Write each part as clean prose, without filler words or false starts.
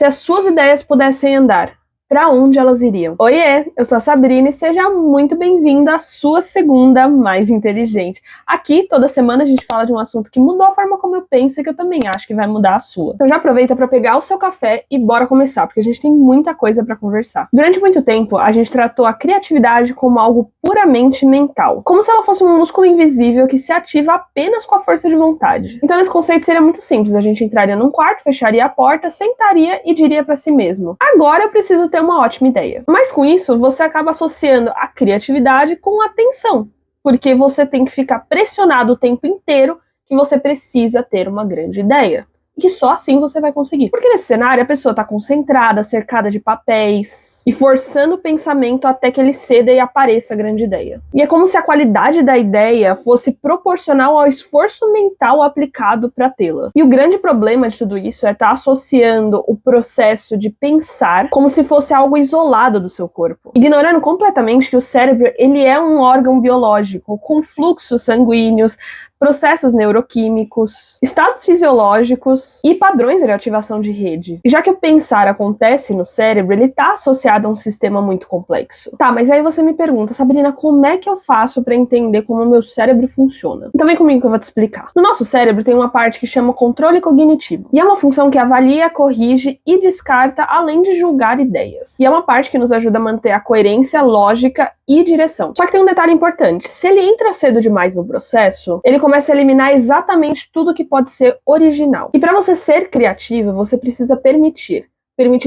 Se as suas ideias pudessem andar, para onde elas iriam? Oiê, eu sou a Sabrina e seja muito bem-vinda à sua segunda mais inteligente. Aqui, toda semana, a gente fala de um assunto que mudou a forma como eu penso e que eu também acho que vai mudar a sua. Então já aproveita para pegar o seu café e bora começar, porque a gente tem muita coisa para conversar. Durante muito tempo, a gente tratou a criatividade como algo puramente mental, como se ela fosse um músculo invisível que se ativa apenas com a força de vontade. Então esse conceito seria muito simples, a gente entraria num quarto, fecharia a porta, sentaria e diria para si mesmo: agora eu preciso ter uma ótima ideia. Mas com isso, você acaba associando a criatividade com a atenção, porque você tem que ficar pressionado o tempo inteiro que você precisa ter uma grande ideia. Que só assim você vai conseguir. Porque nesse cenário a pessoa está concentrada, cercada de papéis e forçando o pensamento até que ele ceda e apareça a grande ideia. E é como se a qualidade da ideia fosse proporcional ao esforço mental aplicado para tê-la. E o grande problema de tudo isso é estar associando o processo de pensar como se fosse algo isolado do seu corpo, ignorando completamente que o cérebro ele é um órgão biológico com fluxos sanguíneos, processos neuroquímicos, estados fisiológicos e padrões de ativação de rede. E já que o pensar acontece no cérebro, ele está associado a um sistema muito complexo. Tá, mas aí você me pergunta: Sabrina, como é que eu faço para entender como o meu cérebro funciona? Então vem comigo que eu vou te explicar. No nosso cérebro tem uma parte que chama controle cognitivo, e é uma função que avalia, corrige e descarta, além de julgar ideias. E é uma parte que nos ajuda a manter a coerência, lógica e direção. Só que tem um detalhe importante: se ele entra cedo demais no processo, ele começa a eliminar exatamente tudo que pode ser original. E para você ser criativo, você precisa permitir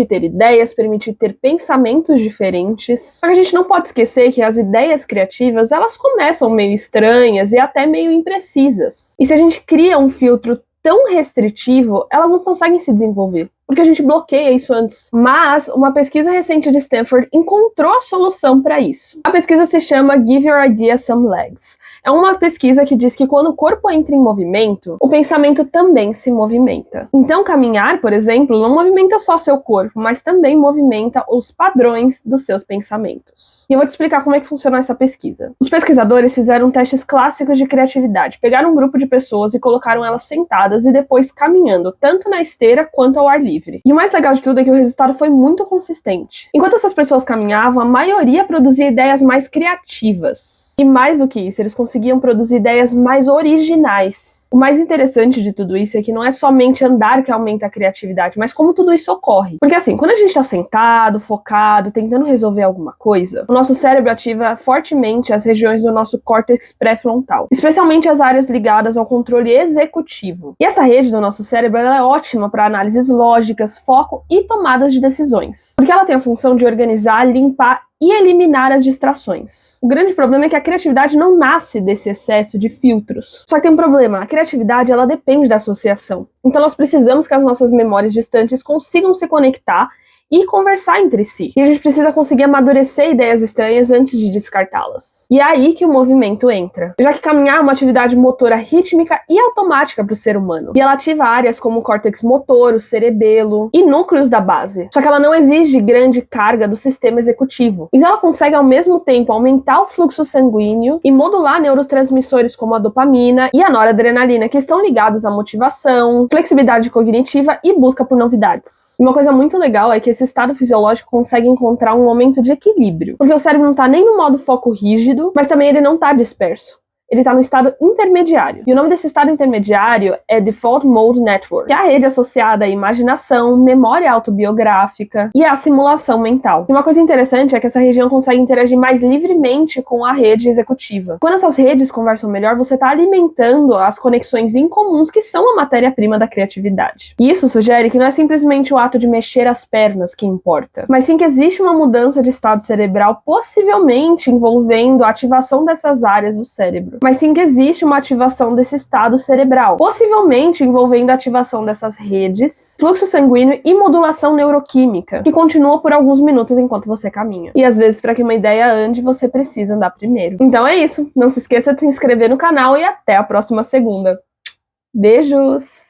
ter ideias, permitir ter pensamentos diferentes. Só que a gente não pode esquecer que as ideias criativas, elas começam meio estranhas e até meio imprecisas. E se a gente cria um filtro tão restritivo, elas não conseguem se desenvolver, porque a gente bloqueia isso antes. Mas uma pesquisa recente de Stanford encontrou a solução para isso. A pesquisa se chama Give Your Idea Some Legs. É uma pesquisa que diz que quando o corpo entra em movimento, o pensamento também se movimenta. Então caminhar, por exemplo, não movimenta só seu corpo, mas também movimenta os padrões dos seus pensamentos. E eu vou te explicar como é que funciona essa pesquisa. Os pesquisadores fizeram testes clássicos de criatividade. Pegaram um grupo de pessoas e colocaram elas sentadas e depois caminhando, tanto na esteira quanto ao ar livre. E o mais legal de tudo é que o resultado foi muito consistente. Enquanto essas pessoas caminhavam, a maioria produzia ideias mais criativas. E mais do que isso, eles conseguiam produzir ideias mais originais. O mais interessante de tudo isso é que não é somente andar que aumenta a criatividade, mas como tudo isso ocorre. Porque assim, quando a gente está sentado, focado, tentando resolver alguma coisa, o nosso cérebro ativa fortemente as regiões do nosso córtex pré-frontal, especialmente as áreas ligadas ao controle executivo. E essa rede do nosso cérebro ela é ótima para análises lógicas, foco e tomadas de decisões. Porque ela tem a função de organizar, limpar e eliminar as distrações. O grande problema é que a criatividade não nasce desse excesso de filtros. Só que tem um problema: a criatividade ela depende da associação. Então nós precisamos que as nossas memórias distantes consigam se conectar e conversar entre si. E a gente precisa conseguir amadurecer ideias estranhas antes de descartá-las. E é aí que o movimento entra. Já que caminhar é uma atividade motora rítmica e automática para o ser humano. E ela ativa áreas como o córtex motor, o cerebelo e núcleos da base. Só que ela não exige grande carga do sistema executivo. Então ela consegue ao mesmo tempo aumentar o fluxo sanguíneo e modular neurotransmissores como a dopamina e a noradrenalina, que estão ligados à motivação, flexibilidade cognitiva e busca por novidades. E uma coisa muito legal é que esse estado fisiológico consegue encontrar um momento de equilíbrio, porque o cérebro não está nem no modo foco rígido, mas também ele não está disperso. Ele está no estado intermediário. E o nome desse estado intermediário é Default Mode Network, que é a rede associada à imaginação, memória autobiográfica e à simulação mental. E uma coisa interessante é que essa região consegue interagir mais livremente com a rede executiva. Quando essas redes conversam melhor, você está alimentando as conexões incomuns que são a matéria-prima da criatividade. E isso sugere que não é simplesmente o ato de mexer as pernas que importa, mas sim que existe uma mudança de estado cerebral, possivelmente envolvendo a ativação dessas áreas do cérebro. Mas sim que existe uma ativação desse estado cerebral, possivelmente envolvendo a ativação dessas redes, fluxo sanguíneo e modulação neuroquímica, que continua por alguns minutos enquanto você caminha. E às vezes, para que uma ideia ande, você precisa andar primeiro. Então é isso. Não se esqueça de se inscrever no canal e até a próxima segunda. Beijos!